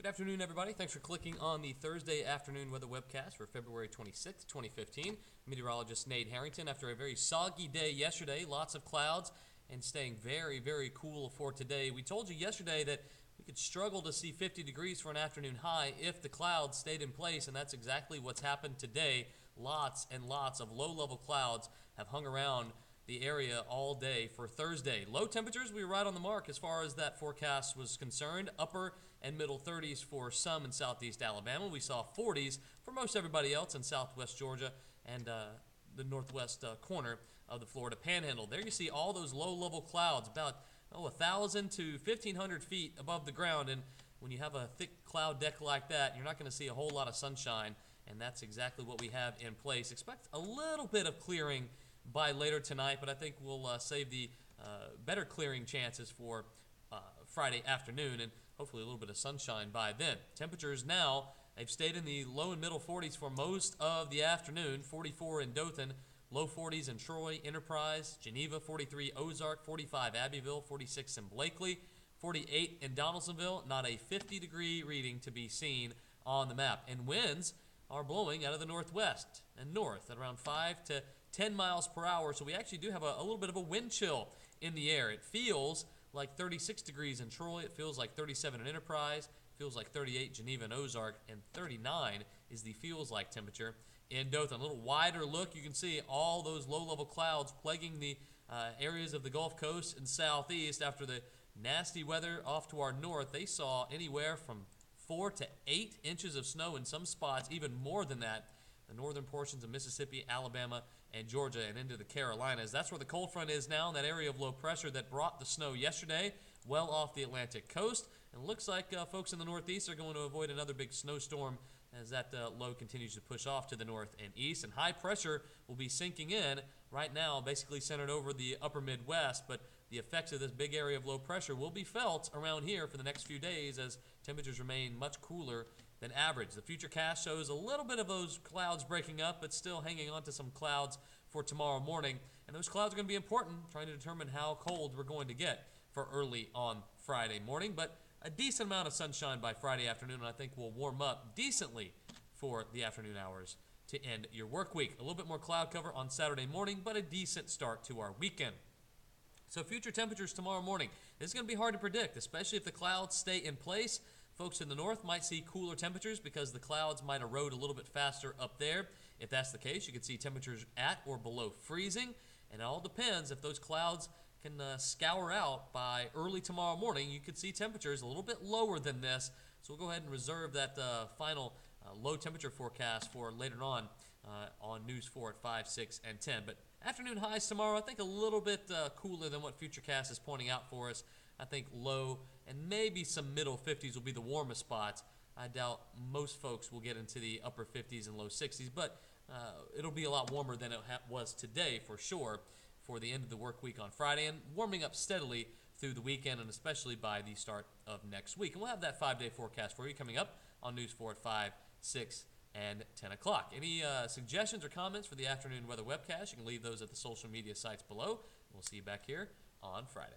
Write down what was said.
afternoon, everybody. Thanks for clicking on the Thursday Afternoon Weather Webcast for February 26th, 2015. Meteorologist Nate Harrington. After a very soggy day yesterday, lots of clouds, and staying very, very cool for today. We told you yesterday that we could struggle to see 50 degrees for an afternoon high if the clouds stayed in place, and that's exactly what's happened today. Lots and lots of low-level clouds have hung around the area all day for Thursday. Low temperatures, we were right on the mark as far as that forecast was concerned. Upper and middle 30s for some in southeast Alabama. We saw 40s for most everybody else in southwest Georgia and the northwest corner of the Florida Panhandle. There you see all those low-level clouds, about 1,000 to 1,500 feet above the ground. And when you have a thick cloud deck like that, you're not going to see a whole lot of sunshine, and that's exactly what we have in place. Expect a little bit of clearing by later tonight, but I think we'll save the better clearing chances for Friday afternoon, and hopefully a little bit of sunshine by then. Temperatures now, they've stayed in the low and middle 40s for most of the afternoon. 44 in Dothan, low 40s in Troy, Enterprise, Geneva, 43 Ozark, 45 Abbeville, 46 in Blakely, 48 in Donaldsonville. Not a 50-degree reading to be seen on the map. And winds are blowing out of the northwest and north at around 5 to 10 miles per hour. So we actually do have a little bit of a wind chill in the air. It feels like 36 degrees in Troy. It feels like 37 in Enterprise. It feels like 38 Geneva and Ozark. And 39 is the feels like temperature in Dothan. A little wider look, you can see all those low-level clouds plaguing the areas of the Gulf Coast and southeast. After the nasty weather off to our north, they saw anywhere from 4 to 8 inches of snow in some spots, even more than that. The northern portions of Mississippi, Alabama, and Georgia, and into the Carolinas. That's where the cold front is now, in that area of low pressure that brought the snow yesterday, well off the Atlantic coast. And it looks like folks in the northeast are going to avoid another big snowstorm as that low continues to push off to the north and east. And high pressure will be sinking in right now, basically centered over the upper Midwest, but the effects of this big area of low pressure will be felt around here for the next few days as temperatures remain much cooler than average. The future cast shows a little bit of those clouds breaking up, but still hanging on to some clouds for tomorrow morning. And those clouds are going to be important, trying to determine how cold we're going to get for early on Friday morning. But a decent amount of sunshine by Friday afternoon, and I think we'll warm up decently for the afternoon hours to end your work week. A little bit more cloud cover on Saturday morning, but a decent start to our weekend. So future temperatures tomorrow morning. This is going to be hard to predict, especially if the clouds stay in place. Folks in the north might see cooler temperatures because the clouds might erode a little bit faster up there. If that's the case, you could see temperatures at or below freezing. And it all depends. If those clouds can scour out by early tomorrow morning, you could see temperatures a little bit lower than this. So we'll go ahead and reserve that final low temperature forecast for later on News 4 at 5, 6, and 10. But afternoon highs tomorrow, I think a little bit cooler than what Futurecast is pointing out for us. I think low and maybe some middle 50s will be the warmest spots. I doubt most folks will get into the upper 50s and low 60s, but it'll be a lot warmer than it was today for sure for the end of the work week on Friday, and warming up steadily through the weekend and especially by the start of next week. And we'll have that 5-day forecast for you coming up on News 4 at 5, 6, and 10 o'clock. Any suggestions or comments for the Afternoon Weather Webcast, you can leave those at the social media sites below. We'll see you back here on Friday.